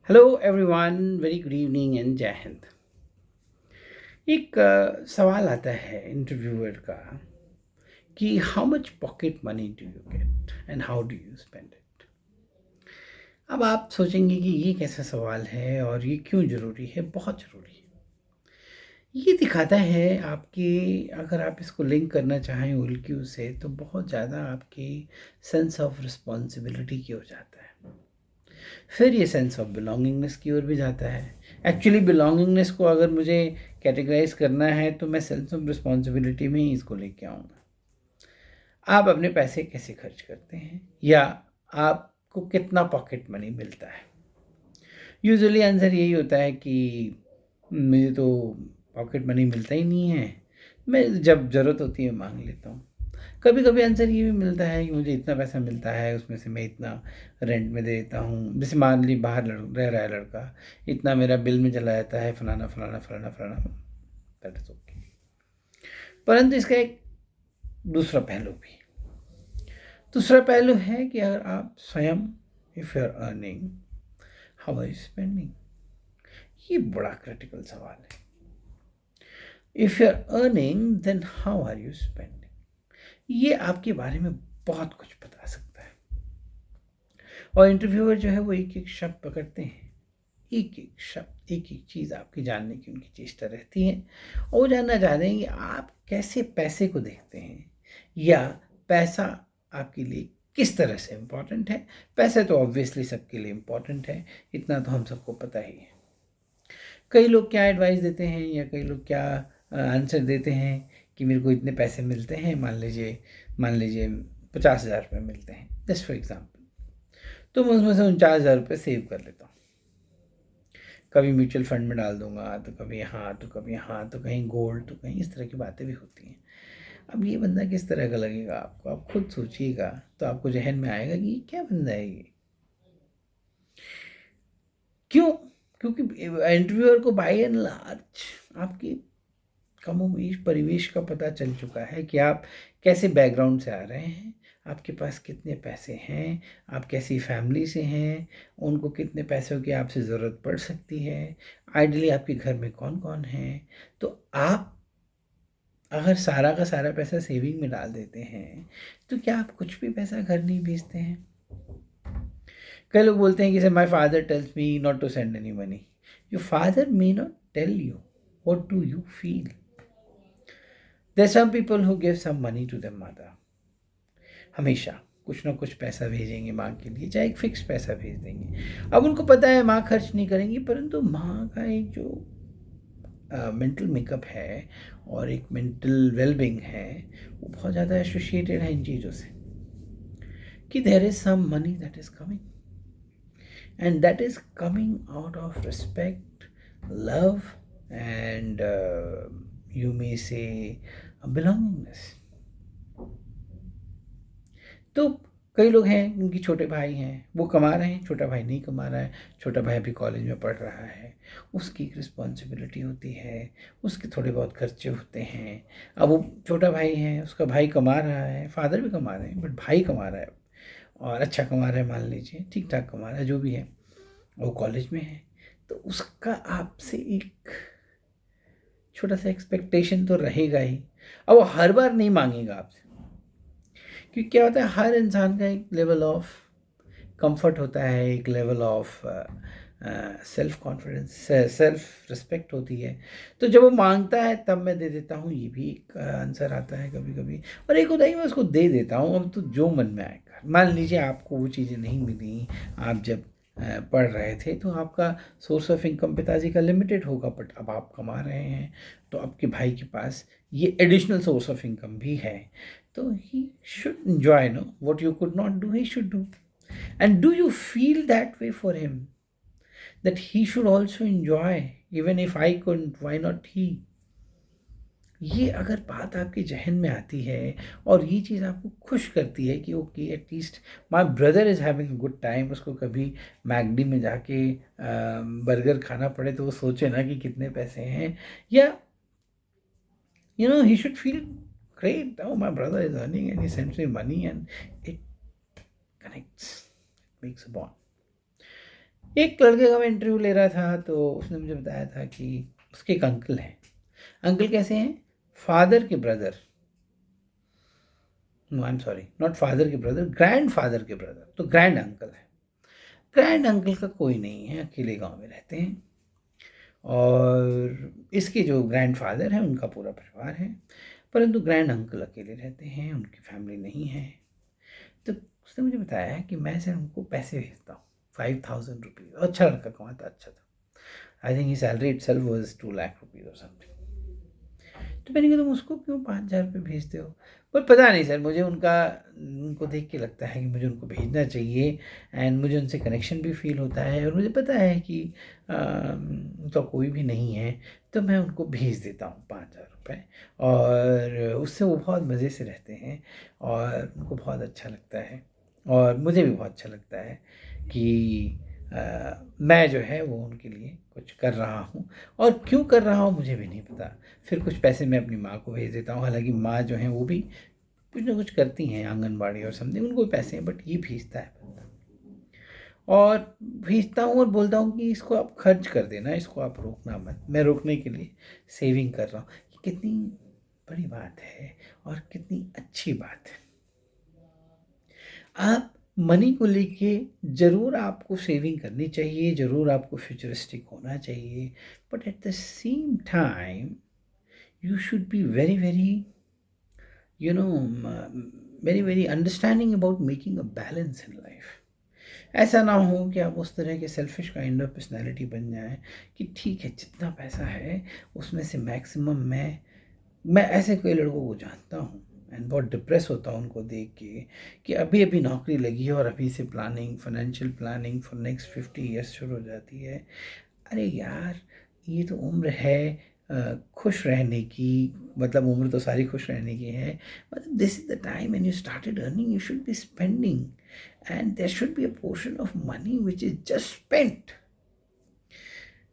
Hello everyone, very good evening and जय हिंद। एक सवाल आता है इंटरव्यूअर का कि how much pocket money do you get and how do you spend it. अब आप सोचेंगे कि ये कैसा सवाल है और ये क्यों ज़रूरी है। बहुत ज़रूरी है। ये दिखाता है आपकी, अगर आप इसको लिंक करना चाहें उल्क्यू से, तो बहुत ज़्यादा आपकी सेंस ऑफ रिस्पॉन्सिबिलिटी की ओर जाता है। फिर ये सेंस ऑफ बिलोंगिंगनेस की ओर भी जाता है। एक्चुअली बिलोंगिंगनेस को अगर मुझे कैटेगराइज करना है तो मैं सेंस ऑफ रिस्पॉन्सिबिलिटी में ही इसको लेके आऊँगा। आप अपने पैसे कैसे खर्च करते हैं या आपको कितना पॉकेट मनी मिलता है। यूजुअली आंसर यही होता है कि मुझे तो पॉकेट मनी मिलता ही नहीं है, मैं जब ज़रूरत होती है मांग लेता हूँ। कभी कभी आंसर ये भी मिलता है कि मुझे इतना पैसा मिलता है, उसमें से मैं इतना रेंट में दे देता हूँ। जैसे मान ली बाहर रह रहा है लड़का, इतना मेरा बिल में चला जाता है, फलाना फलाना फलाना फलाना। That is okay. परंतु इसका एक दूसरा पहलू भी, दूसरा पहलू है कि अगर आप स्वयं, if you are earning, how are you spending. ये बड़ा क्रिटिकल सवाल है। If you are earning then how are you spending. ये आपके बारे में बहुत कुछ बता सकता है। और इंटरव्यूअर जो है वो एक एक शब्द पकड़ते हैं, एक एक शब्द, एक एक चीज़ आपकी जानने की उनकी चेष्टा रहती है। और वो जानना चाहते हैं कि आप कैसे पैसे को देखते हैं, या पैसा आपके लिए किस तरह से इम्पोर्टेंट है। पैसे तो ऑब्वियसली सबके लिए इम्पोर्टेंट है, इतना तो हम सबको पता ही है। कई लोग क्या एडवाइस देते हैं या कई लोग क्या आंसर देते हैं कि मेरे को इतने पैसे मिलते हैं, मान लीजिए 50,000 रुपये मिलते हैं जस्ट फॉर एग्ज़ाम्पल, तो मैं उसमें से 49,000 रुपये सेव कर लेता हूँ। कभी म्यूचुअल फंड में डाल दूंगा, तो कभी यहाँ तो कभी यहाँ, तो कहीं गोल्ड, तो कहीं इस तरह की बातें भी होती हैं। अब ये बंदा किस तरह का लगेगा आपको, आप खुद सोचिएगा तो आपको जहन में आएगा कि ये क्या बंदा है ये। क्यों? क्योंकि इंटरव्यूअर को बाय एंड लार्ज आपकी कमोवेश परिवेश का पता चल चुका है कि आप कैसे बैकग्राउंड से आ रहे हैं, आपके पास कितने पैसे हैं, आप कैसी फैमिली से हैं, उनको कितने पैसों की आपसे ज़रूरत पड़ सकती है, आइडियली आपके घर में कौन कौन है। तो आप अगर सारा का सारा पैसा सेविंग में डाल देते हैं तो क्या आप कुछ भी पैसा घर नहीं भेजते हैं। कई लोग बोलते हैं कि sir my father tells me not to send any money. Your father may not tell you, what do you feel. There are some people who give some money to their mother. हमेशा कुछ ना कुछ पैसा भेजेंगे माँ के लिए, चाहे एक फिक्स पैसा भेज देंगे। अब उनको पता है माँ खर्च नहीं करेंगी, परंतु माँ का एक जो मेंटल मेकअप है और एक मेंटल वेलबींग है, वो बहुत ज़्यादा एसोसिएटेड है इन चीज़ों से, कि there is some money that is coming and that is coming out of respect, love and you may say belongingness. तो कई लोग हैं उनके छोटे भाई हैं, वो कमा रहे हैं, छोटा भाई नहीं कमा रहा है, छोटा भाई अभी कॉलेज में पढ़ रहा है, उसकी एक रिस्पॉन्सिबिलिटी होती है, उसके थोड़े बहुत खर्चे होते हैं। अब वो छोटा भाई है, उसका भाई कमा रहा है, फादर भी कमा रहे हैं बट भाई कमा रहा है और अच्छा कमा रहा है, मान लीजिए ठीक ठाक कमा रहा है, जो भी है, वो कॉलेज में है। तो उसका आपसे एक छोटा सा एक्सपेक्टेशन तो रहेगा ही। अब वो हर बार नहीं मांगेगा आपसे, क्योंकि क्या होता है, हर इंसान का एक लेवल ऑफ कंफर्ट होता है, एक level of self confidence, self respect होती है। तो जब वो मांगता है तब मैं दे देता हूँ, ये भी एक आंसर आता है कभी कभी। और एक होता है कि मैं उसको दे देता हूँ, अब तो जो मन में आएगा। मान लीजिए आपको वो चीज़ें नहीं मिली, आप जब पढ़ रहे थे तो आपका सोर्स ऑफ इनकम पिताजी का लिमिटेड होगा, बट अब आप कमा रहे हैं तो आपके भाई के पास ये एडिशनल सोर्स ऑफ इनकम भी है। तो he should enjoy, no, what you could not do he should do. And do you feel that way for him, that he should also enjoy, even if I couldn't, why not he। ये अगर बात आपके जहन में आती है और ये चीज़ आपको खुश करती है कि okay at least my brother is having a good time, उसको कभी मैगडी में जाके बर्गर खाना पड़े तो वो सोचे ना कि कितने पैसे हैं, या he should feel great, oh my brother is earning and he sends me money, and it connects, it makes a bond. एक लड़के का मैं इंटरव्यू ले रहा था, तो उसने मुझे बताया था कि उसके एक अंकल हैं। अंकल कैसे हैं? फादर के brother, no I am sorry, not father के ब्रदर, ग्रैंड फादर के ब्रदर, तो ग्रैंड अंकल है। ग्रैंड अंकल का कोई नहीं है, अकेले गांव में रहते हैं। और इसके जो ग्रैंड फादर हैं उनका पूरा परिवार है, परंतु ग्रैंड अंकल अकेले रहते हैं, उनकी फैमिली नहीं है। तो उसने मुझे बताया है कि मैं सर उनको पैसे भेजता हूँ, 5,000 रुपीज़। अच्छा लड़का, कमाता अच्छा था। I think he salary it self was 2 lakh rupees और समथिंग। तो मैंने कहा तुम उसको क्यों 5,000 रुपये भेजते हो? पर पता नहीं सर, मुझे उनको देख के लगता है कि मुझे उनको भेजना चाहिए, एंड मुझे उनसे कनेक्शन भी फील होता है, और मुझे पता है कि उनका कोई भी नहीं है, तो मैं उनको भेज देता हूँ 5,000 रुपये। और उससे वो बहुत मज़े से रहते हैं, और उनको बहुत अच्छा लगता है, और मुझे भी बहुत अच्छा लगता है कि मैं जो है वो उनके लिए कुछ कर रहा हूँ। और क्यों कर रहा हूँ मुझे भी नहीं पता। फिर कुछ पैसे मैं अपनी माँ को भेज देता हूँ, हालांकि माँ जो है वो भी कुछ ना कुछ करती हैं, आंगनबाड़ी और समथिंग, उनको भी पैसे हैं, बट ये भेजता है बंदा। और भेजता हूँ और बोलता हूँ कि इसको आप खर्च कर देना, इसको आप रोकना मत। मैं रोकने के लिए सेविंग कर रहा हूँ। ये कितनी बड़ी बात है और कितनी अच्छी बात है। आप मनी को लेके ज़रूर आपको सेविंग करनी चाहिए, ज़रूर आपको फ्यूचरिस्टिक होना चाहिए, but at the same time you should be very very, you know, very very understanding about making a balance in life. ऐसा ना हो कि आप उस तरह के सेल्फिश काइंड ऑफ पर्सनैलिटी बन जाए कि ठीक है जितना पैसा है उसमें से मैक्सिमम मैं ऐसे कई लड़कों को जानता हूँ, एंड बहुत डिप्रेस होता हूँ उनको देख के कि अभी अभी नौकरी लगी है और अभी से planning, financial planning for next 50 years शुरू हो जाती है। अरे यार, ये तो उम्र है खुश रहने की। मतलब उम्र तो सारी खुश रहने की है, मतलब this is the time when you started earning, you should be spending, and there should be a portion of money which is just spent,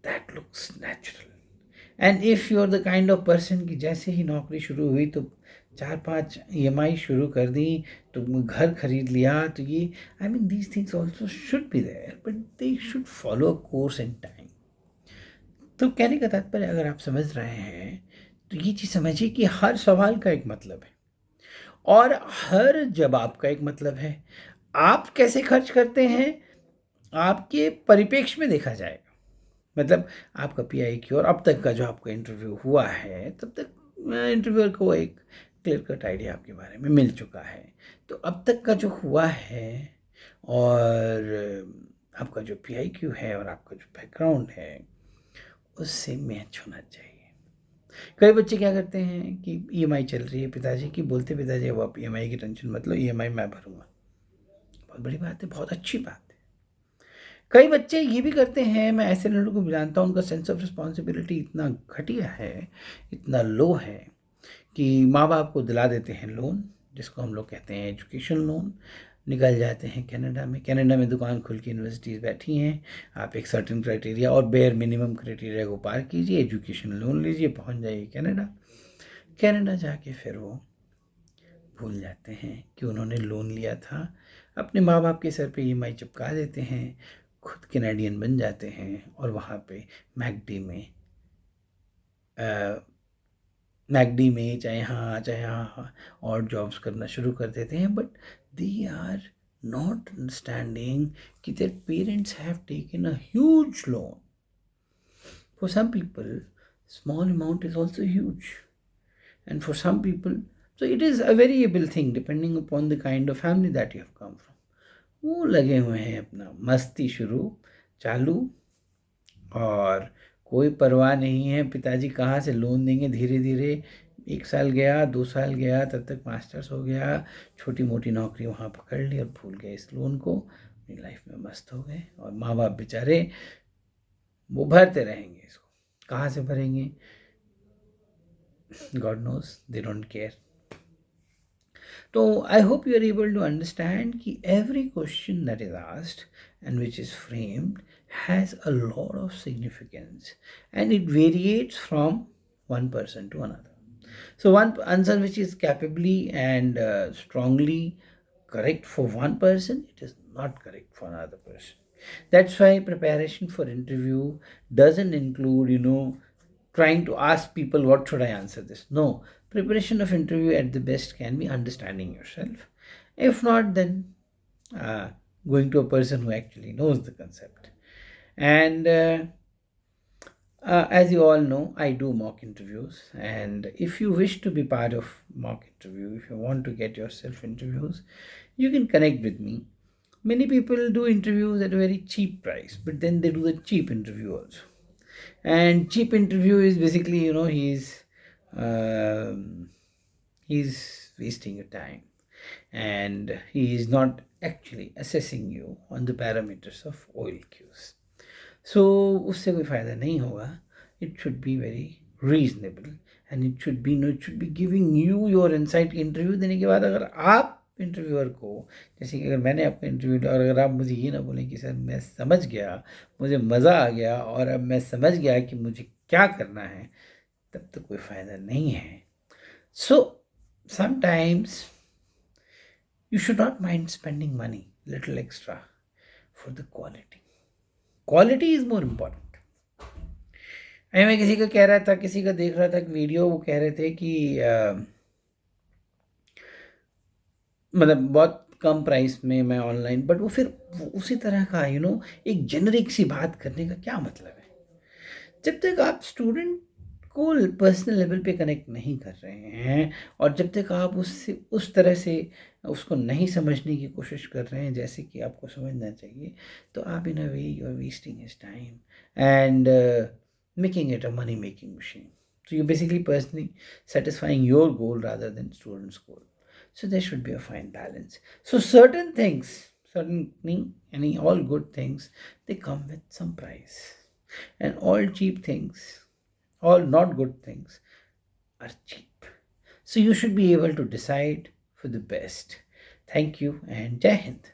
that looks natural. And if you are the kind of person कि जैसे ही नौकरी शुरू हुई तो 4-5 EMI शुरू कर दी, तो घर खरीद लिया, तो ये I mean these things also should be there, but they should follow a course and time. तो कहने का तात्पर्य अगर आप समझ रहे हैं, तो ये चीज़ समझिए कि हर सवाल का एक मतलब है और हर जवाब का एक मतलब है। आप कैसे खर्च करते हैं आपके परिप्रेक्ष्य में देखा जाएगा। मतलब आपका पीआईक्यू और अब तक का जो आपका इंटरव्यू हुआ है, तब तक इंटरव्यूअर को एक क्लियर कट आइडिया आपके बारे में मिल चुका है। तो अब तक का जो हुआ है और आपका जो पीआईक्यू है और आपका जो बैकग्राउंड है, उससे मैच होना चाहिए। कई बच्चे क्या करते हैं कि ईएमआई चल रही है पिताजी की, बोलते पिताजी अब आप ईएमआई की टेंशन मत लो, ईएमआई मैं भरूंगा। बहुत बड़ी बात है, बहुत अच्छी बात है। कई बच्चे ये भी करते हैं, मैं ऐसे लड़कों को भी जानता हूँ, उनका सेंस ऑफ रिस्पॉन्सिबिलिटी इतना घटिया है, इतना लो है कि माँ बाप को दिला देते हैं लोन, जिसको हम लोग कहते हैं एजुकेशन लोन। निकल जाते हैं कनाडा में। कनाडा में दुकान खुल के यूनिवर्सिटीज़ बैठी हैं, आप एक सर्टेन क्राइटेरिया और बेयर मिनिमम क्राइटेरिया को पार कीजिए, एजुकेशन लोन लीजिए, पहुंच जाइए कनाडा। कनाडा जाके फिर वो भूल जाते हैं कि उन्होंने लोन लिया था, अपने माँ बाप के सर पे ईएमआई चिपका देते हैं, खुद कैनेडियन बन जाते हैं और वहाँ पे मैकडी में चाहे यहाँ और जॉब्स करना शुरू कर देते हैं। But they are not understanding कि their parents have taken a huge loan. For some people small amount is also huge, and for some people, so it is a variable thing depending upon the kind of family that you have come from. वो लगे हुए हैं अपना मस्ती शुरू चालू, और कोई परवाह नहीं है पिताजी कहाँ से लोन देंगे। धीरे धीरे 1 साल गया, 2 साल गया, तब तक मास्टर्स हो गया, छोटी मोटी नौकरी वहाँ पकड़ ली और भूल गए इस लोन को, अपनी लाइफ में मस्त हो गए। और माँ बाप बेचारे वो भरते रहेंगे इसको, कहाँ से भरेंगे? God knows, they don't care. So I hope you are able to understand that every question that is asked and which is framed has a lot of significance, and it varies from one person to another. So one answer which is capably and strongly correct for one person, it is not correct for another person. That's why preparation for interview doesn't include, trying to ask people what should I answer this. No, preparation of interview at the best can be understanding yourself. If not, then uh, going to a person who actually knows the concept. And as you all know, I do mock interviews. And if you wish to be part of mock interview, if you want to get yourself interviews, you can connect with me. Many people do interviews at a very cheap price, but then they do the cheap interview also. And cheap interview is basically, um, he's wasting your time, and he is not actually assessing you on the parameters of oil cues. So उससे कोई फ़ायदा नहीं होगा. It should be very reasonable, and it should be giving you your insight. Interview देने के बाद अगर आप इंटरव्यूअर को, जैसे कि अगर मैंने आपका इंटरव्यू लिया और अगर आप मुझे ये ना बोलें कि सर मैं समझ गया, मुझे मज़ा आ गया और अब मैं समझ गया कि मुझे क्या करना है, तब तो कोई फ़ायदा नहीं है. So sometimes you should not mind spending money little extra for the quality is more important. मैं किसी का कह रहा था, किसी का देख रहा था एक वीडियो, वो कह रहे थे कि मतलब बहुत कम प्राइस में मैं ऑनलाइन, बट वो फिर उसी तरह का एक जेनरिक सी बात करने का क्या मतलब है. जब तक आप स्टूडेंट को पर्सनल लेवल पे कनेक्ट नहीं कर रहे हैं और जब तक आप उससे उस तरह से उसको नहीं समझने की कोशिश कर रहे हैं जैसे कि आपको समझना चाहिए, तो आप in a way you are wasting his time and making it a money making machine. So you're basically personally satisfying your goal rather than student's goal. So there should be a fine balance. So certain things, all good things, they come with some price. And all cheap things, all not good things, are cheap. So you should be able to decide for the best. Thank you and Jai Hind.